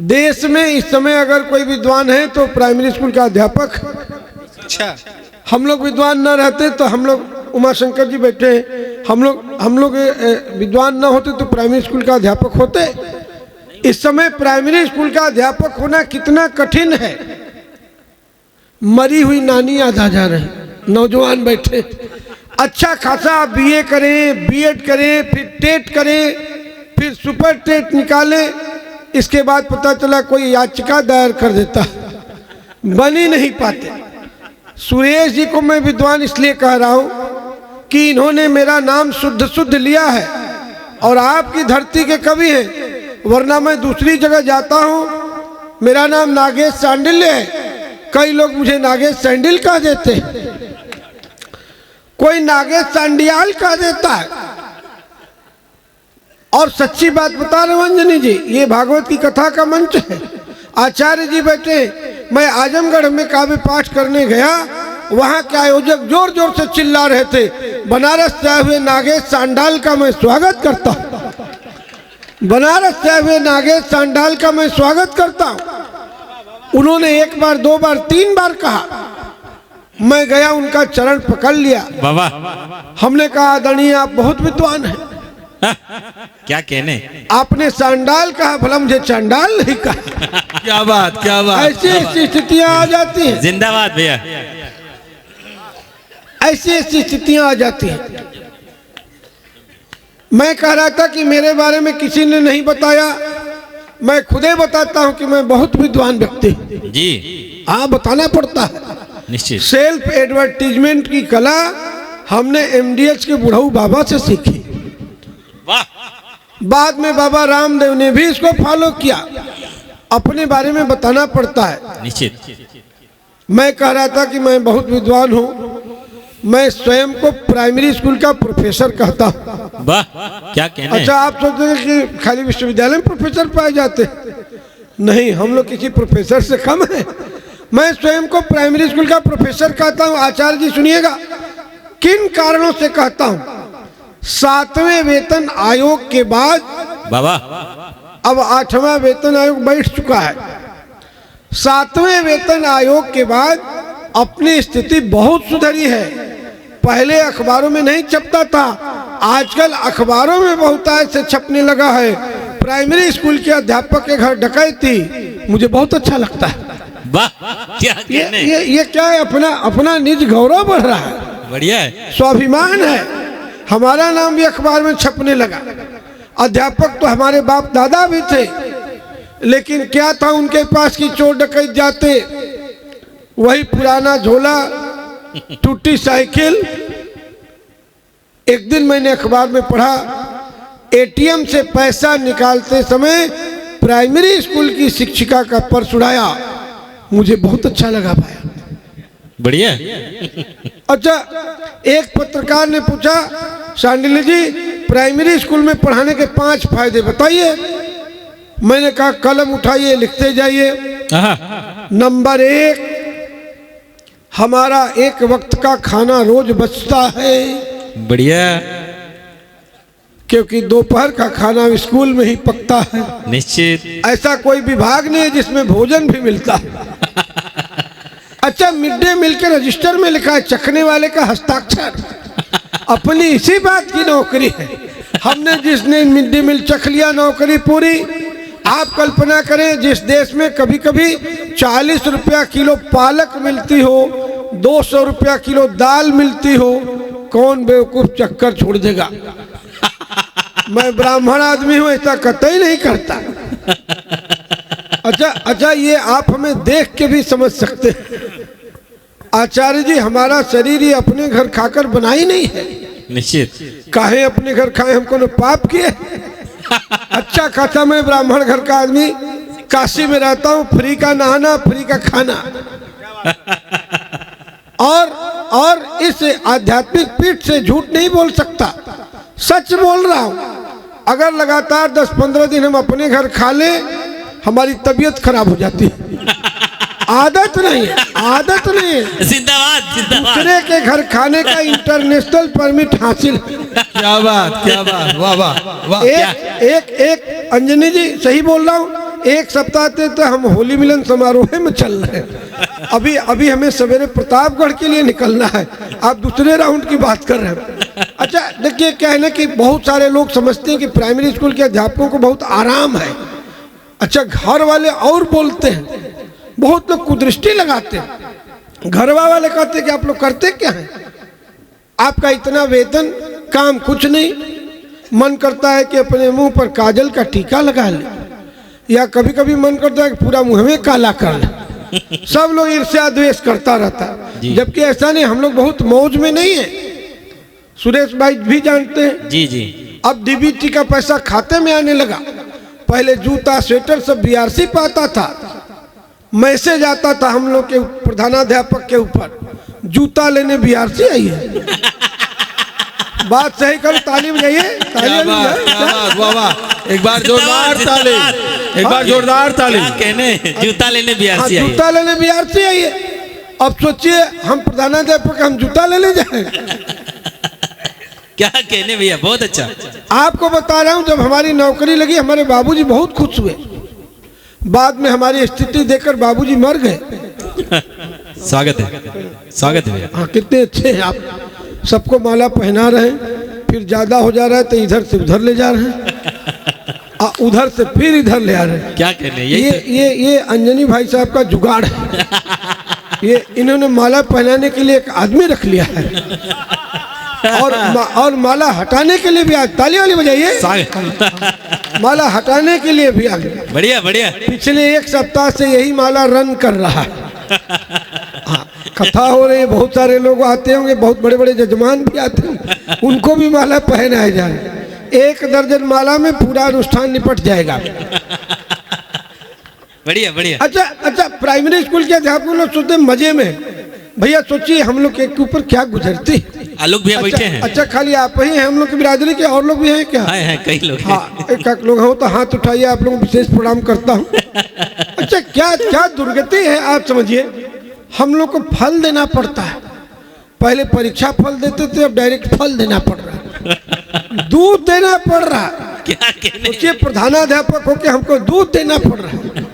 देश में इस समय अगर कोई विद्वान है तो प्राइमरी स्कूल का अध्यापक। अच्छा, हम लोग विद्वान न रहते तो हम लोग, उमाशंकर जी बैठे हैं, हम लोग विद्वान न होते तो प्राइमरी स्कूल का अध्यापक होते। इस समय प्राइमरी स्कूल का अध्यापक होना कितना कठिन है। मरी हुई नानी याद आ जा रही, नौजवान बैठे। अच्छा खासा बीए करें, बीएड करें, फिर टेट करें, फिर सुपर टेट निकाले, इसके बाद पता चला कोई याचिका दायर कर देता, बन ही नहीं पाते। सुरेश जी को मैं विद्वान इसलिए कह रहा हूं कि इन्होंने मेरा नाम शुद्ध शुद्ध लिया है और आपकी धरती के कवि हैं, वरना मैं दूसरी जगह जाता हूं, मेरा नाम नागेश सांडिल्य है, कई लोग मुझे नागेश सैंडिल कह देते हैं, कोई नागेश सांडियाल कह देता है। और सच्ची बात बता रहे अंजनी जी, ये भागवत की कथा का मंच है, आचार्य जी बैठे। मैं आजमगढ़ में काव्य पाठ करने गया, वहां के आयोजक जोर जोर से चिल्ला रहे थे, बनारस से आए हुए नागेश सांडाल का मैं स्वागत करता हूं, बनारस से आए हुए नागेश सांडाल का मैं स्वागत करता हूं। उन्होंने एक बार, दो बार, तीन बार कहा। मैं गया, उनका चरण पकड़ लिया। बाबा, हमने कहा आदरणीय आप बहुत विद्वान हैं। क्या कहने, आपने सांडाल कहा, भला मुझे चांडाल नहीं कहा। क्या बात, क्या बात। ऐसी ऐसी स्थितियां आ जाती हैं, जिंदाबाद भैया। ऐसी ऐसी स्थितियां आ जाती हैं। मैं कह रहा था कि मेरे बारे में किसी ने नहीं बताया, मैं खुदे बताता हूं कि मैं बहुत विद्वान व्यक्ति जी। हाँ, बताना पड़ता है निश्चित। सेल्फ एडवर्टीजमेंट की कला हमने एमडीएच के बुढ़ऊ बाबा से सीखी। वाह। बाद में बाबा रामदेव ने भी इसको फॉलो किया। अपने बारे में बताना पड़ता है निश्चित। मैं कह रहा था कि मैं बहुत विद्वान हूं, मैं स्वयं को प्राइमरी स्कूल का प्रोफेसर कहता हूं। वाह, क्या कहने। अच्छा, आप सोचते हैं कि खाली विश्वविद्यालय में प्रोफेसर पाए जाते, नहीं, हम लोग किसी प्रोफेसर से कम है। मैं स्वयं को प्राइमरी स्कूल का प्रोफेसर कहता हूं। आचार्य जी सुनिएगा किन कारणों से कहता हूं। 7वें वेतन आयोग के बाद, बाबा, अब 8वां वेतन आयोग बैठ चुका है। 7वें वेतन आयोग के बाद अपनी स्थिति बहुत सुधरी है। पहले अखबारों में नहीं छपता था, आजकल अखबारों में बहुतायत से छपने लगा है। प्राइमरी स्कूल के अध्यापक के घर डकैती, मुझे बहुत अच्छा लगता है। वाह, क्या कहने। ये क्या है, अपना निज गौरव बढ़ रहा है, बढ़िया है, स्वाभिमान है। हमारा नाम भी अखबार में छपने लगा। अध्यापक तो हमारे बाप दादा भी थे, लेकिन क्या था उनके पास कि चोर डकैत जाते, वही पुराना झोला, टूटी साइकिल। एक दिन मैंने अखबार में पढ़ा, एटीएम से पैसा निकालते समय प्राइमरी स्कूल की शिक्षिका का पर्स उड़ाया। मुझे बहुत अच्छा लगा भाई, बढ़िया। अच्छा, एक पत्रकार ने पूछा, सांडिल्य जी प्राइमरी स्कूल में पढ़ाने के 5 फायदे बताइए। मैंने कहा कलम उठाइए, लिखते जाइए। नंबर 1, हमारा एक वक्त का खाना रोज बचता है। बढ़िया, क्योंकि दोपहर का खाना स्कूल में ही पकता है। निश्चित। ऐसा कोई विभाग नहीं है जिसमें भोजन भी मिलता है। अच्छा, मिड डे मील के रजिस्टर में लिखा है चखने वाले का हस्ताक्षर। अपनी इसी बात की नौकरी है। हमने जिसने मिड डे मील चख लिया, नौकरी पूरी। आप कल्पना करें, जिस देश में कभी कभी 40 रुपया किलो पालक मिलती हो, 200 रुपया किलो दाल मिलती हो, कौन बेवकूफ चक्कर छोड़ देगा। मैं ब्राह्मण आदमी हूं, ऐसा कतई नहीं करता। अच्छा, ये आप हमें देख के भी समझ सकते हैं। आचार्य जी, हमारा शरीर ये अपने घर खाकर बना ही नहीं है। निश्चित। काहे अपने घर खाए, हमको न पाप किए। अच्छा खासा मैं ब्राह्मण घर का आदमी, काशी में रहता हूँ, फ्री का नहाना, फ्री का खाना। और इस आध्यात्मिक पीठ से झूठ नहीं बोल सकता, सच बोल रहा हूँ। अगर लगातार 10-15 दिन हम अपने घर खा लें, हमारी तबीयत खराब हो जाती है। आदत नहीं है, आदत नहीं है। जिंदाबाद, जिंदाबाद। दूसरे के घर खाने का इंटरनेशनल परमिट हासिल। क्या बात, क्या बात। वाह वाह वाह। एक अंजनी जी, सही बोल रहा हूँ, एक सप्ताह से तो हम होली मिलन समारोह में चल रहे हैं। अभी अभी हमें सवेरे प्रतापगढ़ के लिए निकलना है, आप दूसरे राउंड की बात कर रहे हैं। अच्छा देखिए, क्या है ना कि बहुत सारे लोग समझते हैं कि प्राइमरी स्कूल के अध्यापकों को बहुत आराम है। अच्छा, घर वाले और बोलते हैं, बहुत लोग कुदृष्टि लगाते हैं। घर वाले कहते हैं कि आप लोग करते क्या हैं, आपका इतना वेतन, काम कुछ नहीं, मन करता है कि अपने मुंह पर काजल का टीका लगा ले, या कभी कभी मन करता है कि पूरा मुंह में काला कर ले। सब लोग ईर्ष्या द्वेष करता रहता है, जबकि ऐसा नहीं, हम लोग बहुत मौज में नहीं है। सुरेश भाई भी जानते हैं जी जी। अब डीबीटी का पैसा खाते में आने लगा। पहले जूता स्वेटर सब बीआरसी पाता था, मैसेज आता था हम लोग के प्रधानाध्यापक के ऊपर, जूता लेने बीआरसी आई है। बात सही करो, ताली बजाइए, ताली बजाइए। वाह वाह, एक बार जोरदार ताली, एक बार जोरदार ताली। कहने जूता लेने हाँ, बीआरसी आई। जूता लेने बीआरसी आई है। अब सोचिए, हम प्रधानाध्यापक हम जूता लेने जाए। क्या कहने भैया, बहुत अच्छा। आपको बता रहा हूँ, जब हमारी नौकरी लगी हमारे बाबूजी बहुत खुश हुए। बाद में हमारी स्थिति देखकर बाबूजी मर गए। स्वागत है, स्वागत है भैया। हाँ, कितने अच्छे हैं आप, सबको माला पहना रहे हैं, फिर ज्यादा हो जा रहा है तो इधर से उधर ले जा रहे हैं, उधर से फिर इधर ले आ रहे हैं। क्या कहने, ये अंजनी भाई साहब का जुगाड़ है। ये इन्होंने माला पहनाने के लिए एक आदमी रख लिया है, और माला हटाने के लिए भी आज, ताली वाली बजाइए, माला हटाने के लिए भी आगे। बढ़िया बढ़िया। पिछले एक सप्ताह से यही माला रन कर रहा है। हाँ, कथा हो रही है, बहुत सारे लोग आते होंगे, बहुत बड़े बड़े जजमान भी आते हैं, उनको भी माला पहनाया जाए। 1 दर्जन माला में पूरा अनुष्ठान निपट जाएगा। बढ़िया बढ़िया। अच्छा, प्राइमरी स्कूल के अध्यापक लोग सोचते मजे में, भैया सोचिए हम लोग के ऊपर क्या गुजरती। आलोक भैया बैठे हैं। अच्छा, खाली आप ही हैं हम लोग की बिरादरी के, और लोग भी हैं क्या? हैं, कई लोग हैं। हाँ, एक लोग हो तो हाथ उठाइए, आप लोगों को विशेष प्रणाम करता हूँ। अच्छा, क्या क्या दुर्गति है आप समझिए, हम लोग को फल देना पड़ता है। पहले परीक्षा फल देते थे, अब डायरेक्ट फल देना पड़ रहा, दूध देना पड़ रहा। क्या कहने, सोचिए, प्रधानाध्यापक होकर हमको दूध देना पड़ रहा है।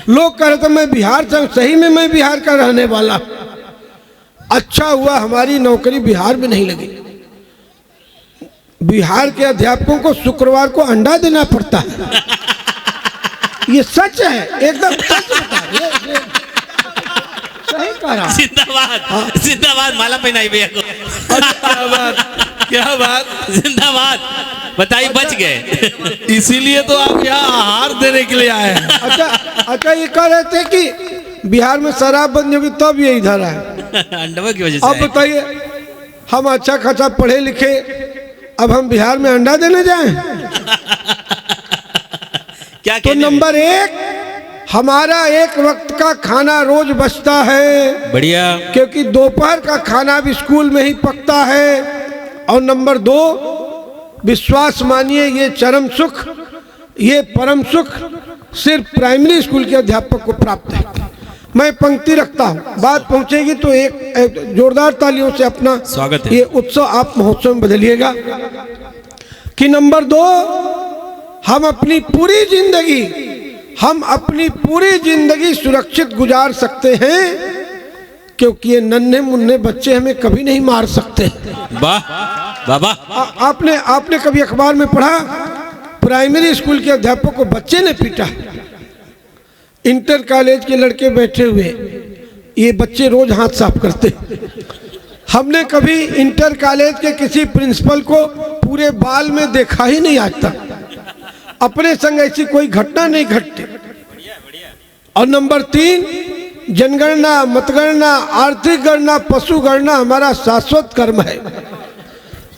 लोग कह रहे थे मैं बिहार से, सही में मैं बिहार का रहने वाला। अच्छा हुआ हमारी नौकरी बिहार में नहीं लगी। बिहार के अध्यापकों को शुक्रवार को अंडा देना पड़ता है। ये सच है, एकदम सच बता रहे हैं। सही कह रहा। जिंदाबाद जिंदाबाद, माला पहनाई भैया को। क्या बात, क्या बात, जिंदाबाद। बताइए, बच गए। इसीलिए तो आप यहाँ आहार देने के लिए आए हैं। अच्छा, ये कह रहे थे कि बिहार में शराब बंद होगी तब ये इधर आए। अंडा की वजह से। अब बताइए, हम अच्छा खासा पढ़े लिखे, अब हम बिहार में अंडा देने जाएं? क्या तो नंबर 1, हमारा एक वक्त का खाना रोज बचता है। बढ़िया। क्योंकि दोपहर का खाना भी स्कूल में ही पकता है। और नंबर 2, विश्वास मानिए, ये चरम सुख, ये परम सुख सिर्फ प्राइमरी स्कूल के अध्यापक को प्राप्त है। मैं पंक्ति रखता हूँ, बात पहुँचेगी तो एक जोरदार तालियों से अपना स्वागत है। ये उत्सव आप महोत्सव में बदलिएगा। कि नंबर 2, हम अपनी पूरी जिंदगी सुरक्षित गुजार सकते हैं, क्योंकि ये नन्हे मुन्ने बच्चे हमें कभी नहीं मार सकते। वाह बाबा। आपने कभी अखबार में पढ़ा, प्राइमरी स्कूल के अध्यापक को बच्चे ने पीटा। इंटर कॉलेज के लड़के बैठे हुए, ये बच्चे रोज हाथ साफ करते। हमने कभी इंटर कॉलेज के किसी प्रिंसिपल को पूरे बाल में देखा ही नहीं आज तक। अपने संग ऐसी कोई घटना नहीं घटती। और नंबर 3, जनगणना, मतगणना, आर्थिक गणना, पशु गणना हमारा शाश्वत कर्म है।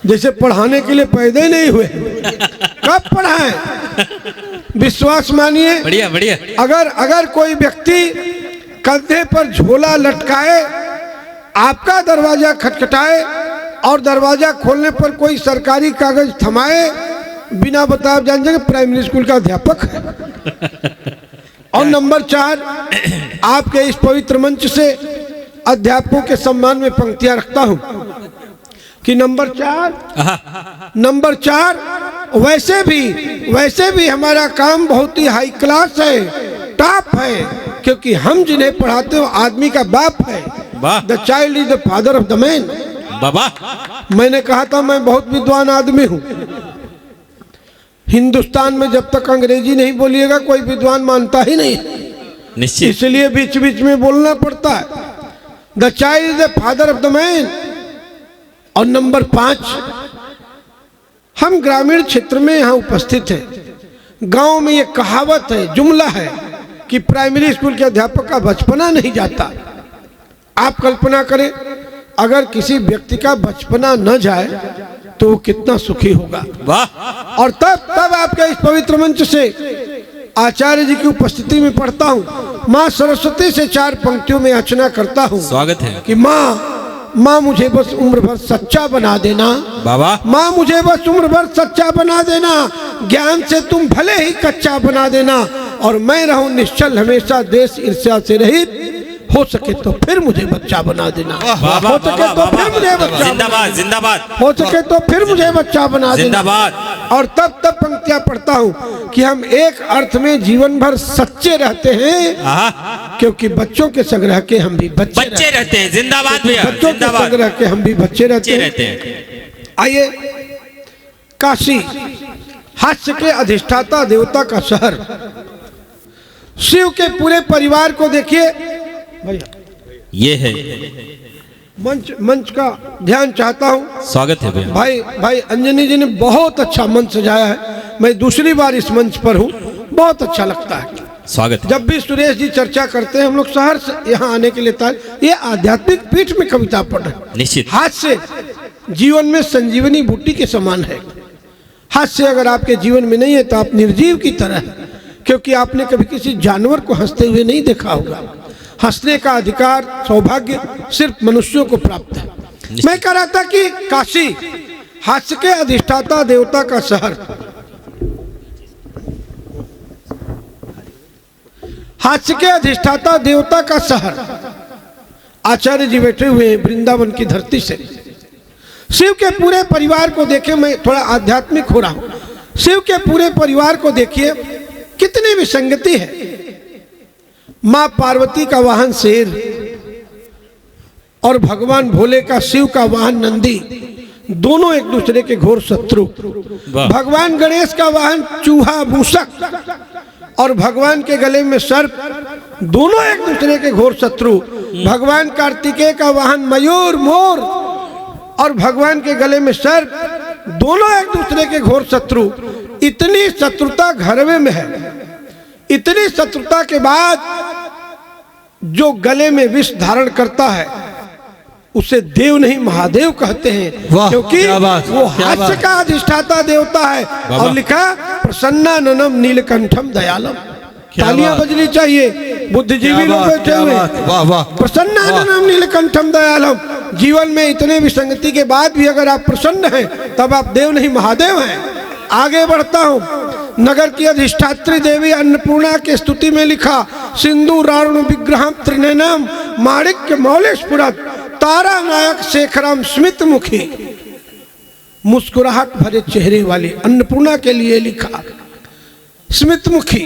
जैसे पढ़ाने के लिए पैदा ही नहीं हुए, कब पढ़ाएं? विश्वास मानिए, बढ़िया बढ़िया। अगर कोई व्यक्ति कंधे पर झोला लटकाए, आपका दरवाजा खटखटाए और दरवाजा खोलने पर कोई सरकारी कागज थमाए, बिना बताए आप जान जाएंगे प्राइमरी स्कूल का अध्यापक है। और नंबर 4, आपके इस पवित्र मंच से अध्यापकों के सम्मान में पंक्तियां रखता हूं कि नंबर 4 वैसे भी वैसे भी हमारा काम बहुत ही हाई क्लास है, टॉप है, क्योंकि हम जिन्हें पढ़ाते हो आदमी का बाप है। वाह। The child is the father of the man. बाबा मैंने कहा था मैं बहुत विद्वान आदमी हूं। हिंदुस्तान में जब तक अंग्रेजी नहीं बोलिएगा कोई विद्वान मानता ही नहीं, निश्चित। इसलिए बीच बीच में बोलना पड़ता है। The child is the father of the man. और नंबर 5, हम ग्रामीण क्षेत्र में यहाँ उपस्थित हैं। गांव में ये कहावत है, जुमला है कि प्राइमरी स्कूल के अध्यापक का बचपना नहीं जाता। आप कल्पना करें अगर किसी व्यक्ति का बचपना न जाए तो वो कितना सुखी होगा। वाह। और तब आपके इस पवित्र मंच से आचार्य जी की उपस्थिति में पढ़ता हूँ, माँ सरस्वती से 4 पंक्तियों में याचना करता हूँ। स्वागत है कि माँ मुझे बस उम्र भर सच्चा बना देना। बाबा। माँ मुझे बस उम्र भर सच्चा बना देना, ज्ञान से तुम भले ही कच्चा बना देना, और मैं रहूं निश्चल हमेशा देश ईर्ष्या से रहित। हो सके तो फिर मुझे बच्चा बना देना। हो सके तो फिर मुझे बच्चा, जिंदाबाद जिंदाबाद। हो सके तो फिर मुझे बच्चा बना देना। जिंदाबाद। और तब पंक्तियां पढ़ता हूँ कि हम एक अर्थ में जीवन भर सच्चे रहते हैं, क्योंकि बच्चों के संग्रह के हम भी बच्चे रहते हैं। जिंदाबाद भैया। बच्चों के संग्रह के हम भी बच्चे रहते हैं। आइए, काशी हास्य के अधिष्ठाता देवता का शहर, शिव के पूरे परिवार को देखिए भैया। ये है मंच का ध्यान चाहता हूँ। स्वागत है भैया। भाई अंजनी जी ने बहुत अच्छा मंच सजाया है। मैं दूसरी बार इस मंच पर हूँ, बहुत अच्छा लगता है। स्वागत है। जब भी सुरेश जी चर्चा करते हैं हम लोग शहर से यहाँ आने के लिए ये आध्यात्मिक पीठ में कविता पढ़ रहे हैं। निश्चित। हास्य जीवन में संजीवनी बूटी के समान है। हास्य अगर आपके जीवन में नहीं है तो आप निर्जीव की तरह है, क्योंकि आपने कभी किसी जानवर को हंसते हुए नहीं देखा होगा। हंसने का अधिकार, सौभाग्य सिर्फ मनुष्यों को प्राप्त है। मैं कह रहा था कि काशी हास्य के अधिष्ठाता देवता का शहर, हास्य के अधिष्ठाता देवता का शहर। आचार्य जी बैठे हुए हैं वृंदावन की धरती से। शिव के पूरे परिवार को देखे, मैं थोड़ा आध्यात्मिक हो रहा हूं। शिव के पूरे परिवार को देखिए, कितनी विसंगति है। मां पार्वती का वाहन शेर और भगवान भोले का, शिव का वाहन नंदी, दोनों एक दूसरे के घोर शत्रु। भगवान गणेश का वाहन चूहा मूषक और भगवान के गले में सर्प, दोनों एक दूसरे के घोर शत्रु। भगवान कार्तिकेय का वाहन मयूर मोर और भगवान के गले में सर्प, दोनों एक दूसरे के घोर शत्रु। इतनी शत्रुता घरवे में है। इतनी शत्रुता के बाद जो गले में विष धारण करता है उसे देव नहीं महादेव कहते हैं, क्योंकि वो हास्य का अधिष्ठाता देवता है। और लिखा प्रसन्नाननम नीलकंठम दयालम। तालियां बजनी चाहिए, बुद्धिजीवी लोग बैठे हुए। प्रसन्नाननम नीलकंठम दयालम। जीवन में इतने विसंगति के बाद भी अगर आप प्रसन्न हैं तब आप देव नहीं महादेव हैं। आगे बढ़ता हूं। नगर की अधिष्ठात्री देवी अन्नपूर्णा के स्तुति में लिखा, सिंधु रावण विग्रहम त्रिनयनम माणिक्य मौलेशपुरत तारा नायक शेखरम स्मित मुखी। मुस्कुराहट भरे चेहरे वाली अन्नपूर्णा के लिए लिखा, स्मित मुखी।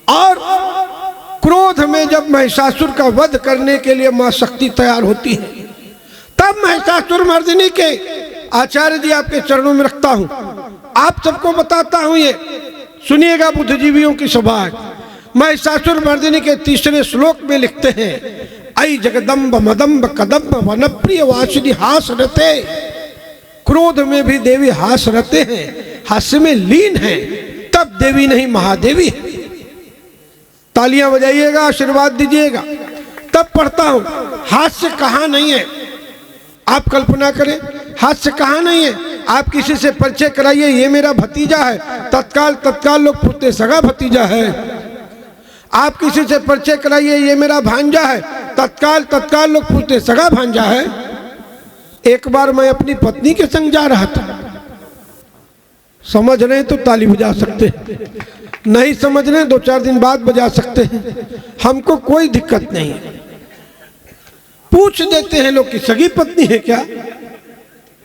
और क्रोध में जब महिषासुर का वध करने के लिए मां शक्ति तैयार होती है, तब महिषासुर मर्दिनी के आचार्य जी आपके चरणों में रखता हूं, आप सबको बताता हूं। ये सुनिएगा, बुद्धिजीवियों की सभा है। महिषासुर मर्दिनी के 3रे श्लोक में लिखते हैं, ऐ जगदम्ब मदम्ब कदम्ब वनप्रिय वासिनी हास रते। क्रोध में भी देवी हास रते हैं, हास्य में लीन है, तब देवी नहीं महादेवी है। तालियां बजाइएगा, आशीर्वाद दीजिएगा। तब पढ़ता हूं, हास्य कहां नहीं है। आप कल्पना करें, हास्य कहां नहीं है। आप किसी से परिचय कराइए, ये मेरा भतीजा है, तत्काल लोग पूछते सगा भतीजा है। आप किसी से परिचय कराइए, ये मेरा भांजा है, तत्काल लोग पूछते सगा भांजा है। एक बार मैं अपनी पत्नी के संग जा रहा था, समझ रहे तो ताली बजा सकते हैं, नहीं समझ रहे 2-4 दिन बाद बजा सकते हैं, हमको कोई दिक्कत नहीं है। पूछ देते हैं लोग कि सगी पत्नी है क्या,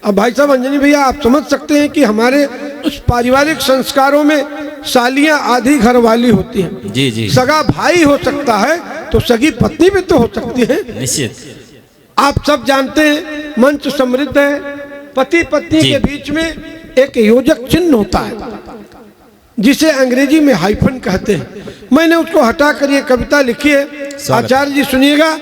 अब भाई साहब अंजनी भैया आप समझ सकते हैं कि हमारे उस पारिवारिक संस्कारों में सालियां आधी घरवाली होती हैं। जी जी सगा भाई हो सकता है तो सगी पत्नी भी तो हो सकती है। निश्चित। आप सब जानते हैं मंच समृद्ध है, पति पत्नी जी। के बीच में एक योजक चिन्ह होता है जिसे अंग्रेजी में हाइफन कहते हैं। मैंने उसको हटा कर ये कविता लिखी है। आचार्य जी सुनिएगा।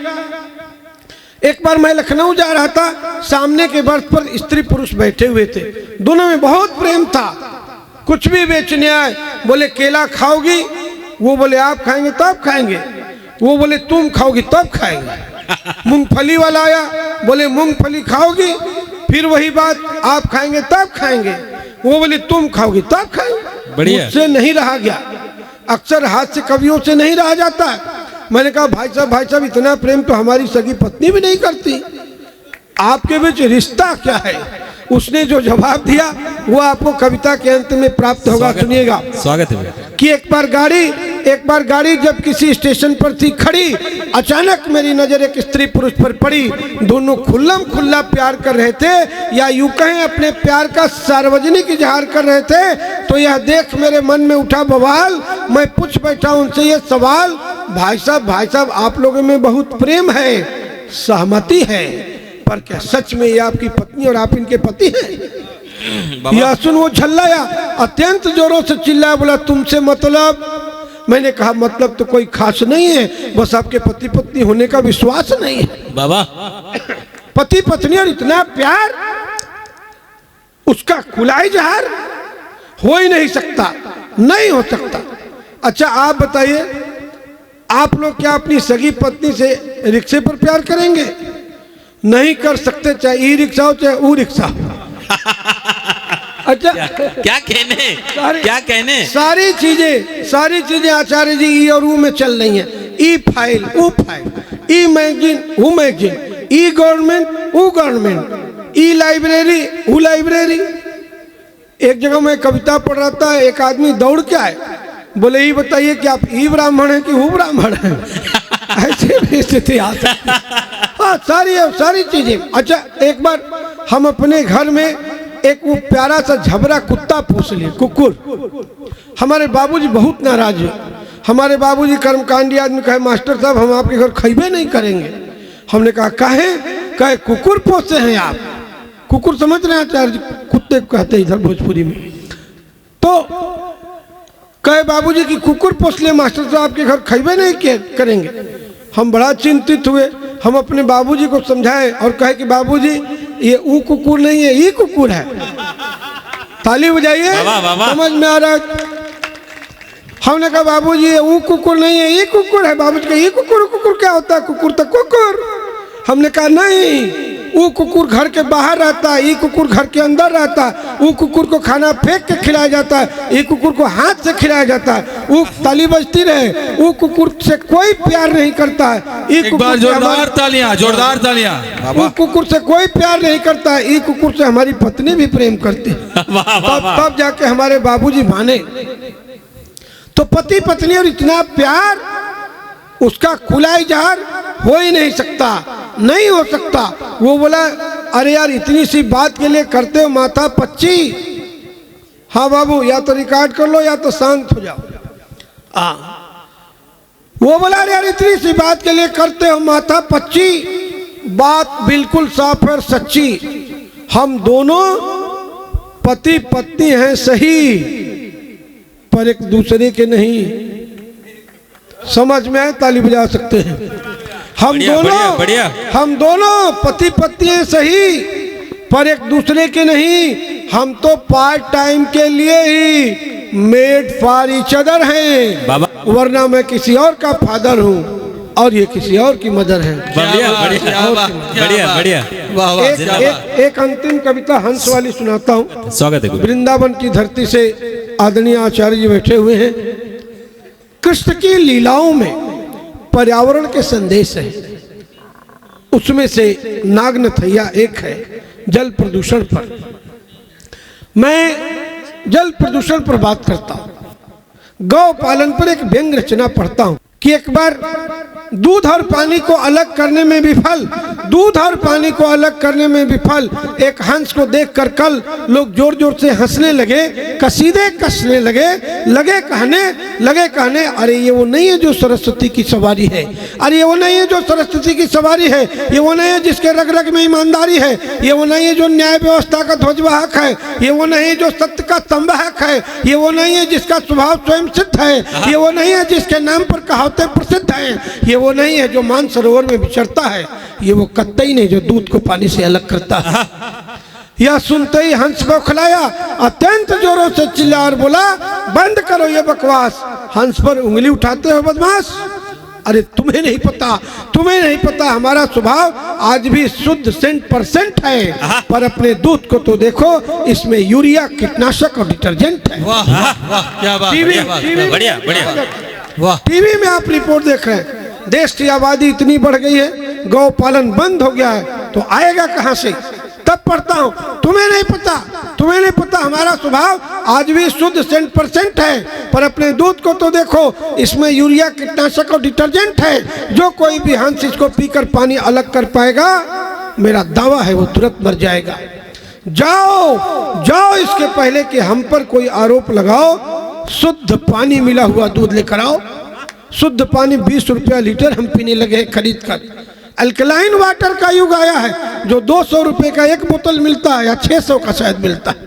एक बार मैं लखनऊ जा रहा था, सामने के बर्थ पर स्त्री पुरुष बैठे हुए थे, दोनों में बहुत प्रेम था। कुछ भी बेचने आए, बोले केला खाओगी, वो बोले आप खाएंगे तब खाएंगे, वो बोले तुम खाओगी तब खाएंगे। मूंगफली वाला आया, बोले मूंगफली खाओगी, फिर वही बात आप खाएंगे तब खाएंगे, वो बोले तुम खाओगी तब खाएंगे। बढ़िया। मुझसे नहीं रहा गया। अक्सर हास्य कवियों से नहीं रहा जाता। मैंने कहा भाई साहब इतना प्रेम तो हमारी सगी पत्नी भी नहीं करती, आपके बीच रिश्ता क्या है? उसने जो जवाब दिया वो आपको कविता के अंत में प्राप्त होगा। सुनिएगा। स्वागत है भैया। कि एक बार गाड़ी जब किसी स्टेशन पर थी खड़ी, अचानक मेरी नजर एक स्त्री पुरुष पर पड़ी। दोनों खुल्लम खुल्ला प्यार कर रहे थे, या यूं कहें अपने प्यार का सार्वजनिक इजहार कर रहे थे। तो यह देख मेरे मन में उठा बवाल। मैं पूछ बैठा उनसे ये सवाल, भाई साहब आप लोगों में बहुत प्रेम है, सहमति है, पर क्या सच में ये आपकी पत्नी और आप इनके पति हैं? यह सुन वो झल्लाया, अत्यंत जोरों से चिल्लाया, बोला तुमसे मतलब? मैंने कहा मतलब तो कोई खास नहीं है, बस आपके पति पत्नी होने का विश्वास नहीं है। बाबा पति पत्नी और इतना प्यार, उसका खुला इजहार हो ही नहीं सकता, नहीं हो सकता। अच्छा आप बताइए, आप लोग क्या अपनी सगी पत्नी से रिक्शे पर प्यार करेंगे? नहीं कर सकते, चाहे ई रिक्शा हो चाहे ऊ रिक्शा हो। अच्छा क्या कहने सारी चीजें आचार्य जी ई और ऊ में चल रही हैं। ई फाइल ऊ फाइल, ई मैगजीन ऊ मैगजीन, ई गवर्नमेंट ऊ गवर्नमेंट, ई लाइब्रेरी ऊ लाइब्रेरी। एक जगह मैं कविता पढ़ रहा था, एक आदमी दौड़ के आए, बोले ये बताइए कि आप ई ब्राह्मण हैं कि ऊ ब्राह्मण हैं? ऐसे भी स्थिति आ सकती है। हाँ सारी चीजें। अच्छा एक बार हम अपने घर में एक वो प्यारा सा झबरा कुत्ता पोस लिए, कुकुर। हमारे बाबूजी बहुत नाराज हुए। हमारे बाबूजी कर्मकांडी आदमी, कहे मास्टर साहब हम आपके घर खइबे नहीं करेंगे। हमने कहा कहे कुकुर पोसे हैं आप? कुकुर समझ रहे हैं आचार्य, कुत्ते कहते इधर भोजपुरी में। तो कहे बाबूजी की कुकुर पोस लिए मास्टर साहब आपके घर खइबे नहीं करेंगे। हम बड़ा चिंतित हुए। हम अपने बाबूजी को समझाए और कहे कि बाबूजी ये ऊ कुकुर नहीं है, ये कुकुर है। ताली बजाइए, समझ में आ रहा है? हमने कहा बाबूजी ये ऊ कुकुर नहीं है, ये कुकुर है। बाबूजी कहा ये कुकुर क्या होता है? कुकुर तो कुकुर। हमने कहा नहीं, वो कुकुर घर के बाहर रहता है, ये कुकुर घर के अंदर रहता है। वो कुकुर को खाना फेंक के खिलाया जाता है, ये कुकुर को हाथ से खिलाया जाता है। वो ताली बजती रहे, वो कुकुर से कोई प्यार नहीं करता है। एक बार जोरदार तालियां। वो कुकुर से कोई प्यार नहीं करता है, ये कुकुर से हमारी पत्नी भी प्रेम करती है। तब जाके हमारे बाबूजी माने। तो पति पत्नी और इतना प्यार, उसका खुला इजहार हो ही नहीं सकता, नहीं हो सकता। वो बोला अरे यार इतनी सी बात के लिए करते हो माथा पच्ची। हाँ बाबू, या तो रिकॉर्ड कर लो या तो शांत हो जाओ। वो बोला अरे यार इतनी सी बात के लिए करते हो माथा पच्ची। बात बिल्कुल साफ और सच्ची, हम दोनों पति पत्नी हैं सही, पर एक दूसरे के नहीं। समझ में आए? ताली बजा सकते हैं। हम दोनों पति पत्नी हैं सही, पर एक दूसरे के नहीं। हम तो पार्ट टाइम के लिए he made for each other हैं, वरना मैं किसी और का फादर हूँ और ये किसी और की मदर है। बढ़िया। एक अंतिम कविता हंस वाली सुनाता हूँ। स्वागत है। वृंदावन की धरती से आदरणीय आचार्य जी बैठे हुए हैं। कृष्ण की लीलाओं में पर्यावरण के संदेश है। उसमें से नागनथैया एक है जल प्रदूषण पर। मैं जल प्रदूषण पर बात करता हूँ। गौ पालन पर एक व्यंग रचना पढ़ता हूँ कि एक बार दूध और पानी को अलग करने में विफल, दूध और पानी को अलग करने में विफल। एक हंस को देखकर कल लोग जोर जोर से हंसने लगे, कसीदे कसने लगे कहने अरे ये वो नहीं है जो सरस्वती की सवारी है, अरे ये वो नहीं है जो सरस्वती की सवारी है, ये वो नहीं है जिसके रग रग में ईमानदारी है, ये वो नहीं है जो न्याय व्यवस्था का ध्वजवाहक है, ये वो नहीं है जो सत्य का संवाहक है, ये वो नहीं है जिसका स्वभाव स्वयं सिद्ध है, ये वो नहीं है जिसके नाम पर कहावतें प्रसिद्ध हैं, ये वो नहीं है जो मान सरोवर में विचरता है, ये वो कतई नहीं जो दूध को पानी से अलग करता है। यह सुनते ही हंस को खिलाया, अत्यंत जोरों से चिल्ला और बोला, बंद करो ये बकवास, हंस पर उंगली उठाते हो बदमाश। अरे तुम्हें नहीं पता हमारा स्वभाव आज भी शुद्ध 100% है, पर अपने दूध को तो देखो, इसमें यूरिया, कीटनाशक और डिटर्जेंट है। वाह वाह वाह, क्या बात, बढ़िया बढ़िया, वाह। टीवी में आप रिपोर्ट देख रहे हैं, देश की आबादी इतनी बढ़ गई है, गौ पालन बंद हो गया है, तो आएगा कहां से? तब पढ़ता हूं, तुम्हें नहीं पता हमारा स्वभाव आज भी शुद्ध 100% है, पर अपने दूध को तो देखो, इसमें यूरिया, कीटनाशक और डिटर्जेंट है। जो कोई भी हंस इसको पीकर पानी अलग कर पाएगा, मेरा दावा है वो तुरंत मर जाएगा। जाओ इसके पहले कि हम पर कोई आरोप लगाओ, शुद्ध पानी मिला हुआ दूध लेकर आओ। शुद्ध पानी 20 रुपया लीटर हम पीने लगे खरीद कर। अल्कलाइन वाटर का युग आया है, जो 200 रुपए का एक बोतल मिलता है या 600 का शायद मिलता है।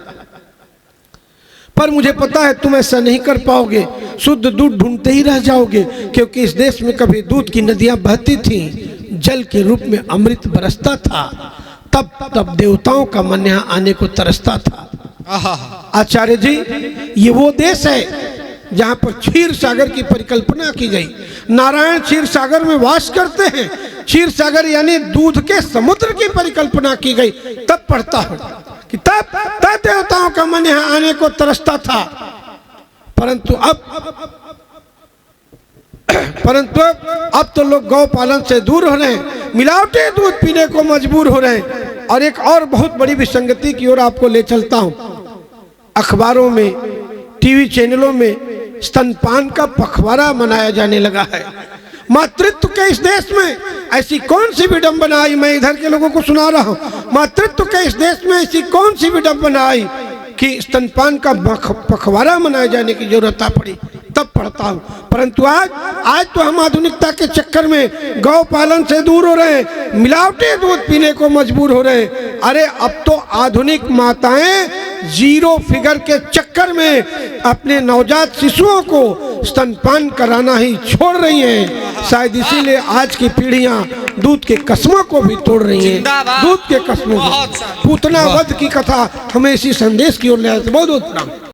पर मुझे पता है तुम ऐसा नहीं कर पाओगे, शुद्ध दूध ढूंढते ही रह जाओगे, क्योंकि इस देश में कभी दूध की नदियां बहती थी, जल के रूप में अमृत बरसता था, तब देवताओं का मन यहाँ आने को तरसता था। आचार्य जी, ये वो देश है जहाँ पर क्षीर सागर की परिकल्पना की गई। नारायण क्षीर सागर में वास करते हैं, क्षीर सागर यानी दूध के समुद्र की परिकल्पना की गई। तब पढ़ता हूँ कि तब देवताओं का मन यहाँ आने को तरसता था, परंतु अब तो लोग गौ पालन से दूर हो रहे हैं, मिलावटी दूध पीने को मजबूर हो रहे हैं। और एक और बहुत बड़ी विसंगति की ओर आपको ले चलता हूँ। अखबारों में, टीवी चैनलों में स्तनपान का पखवाड़ा मनाया जाने लगा है। मातृत्व के इस देश में ऐसी कौन सी विडंबना आई, मैं इधर के लोगों को सुना रहा हूँ, मातृत्व के इस देश में ऐसी कौन सी विडंबना आई कि स्तनपान का पखवाड़ा मनाए जाने की जरूरत पड़ी। तब पढ़ता हूँ, परंतु आज तो हम आधुनिकता के चक्कर में गौ पालन से दूर हो रहे हैं, मिलावटी दूध पीने को मजबूर हो रहे हैं। अरे अब तो आधुनिक माताएं जीरो फिगर के चक्कर में अपने नवजात शिशुओं को स्तनपान कराना ही छोड़ रही हैं। शायद इसीलिए आज की पीढ़ियां दूध के कस्मों को भी तोड़ रही हैं। दूध के कस्मों को, पूतना वध की कथा हमें इसी संदेश की ओर ले आती है। बहुत बहुत प्रणाम।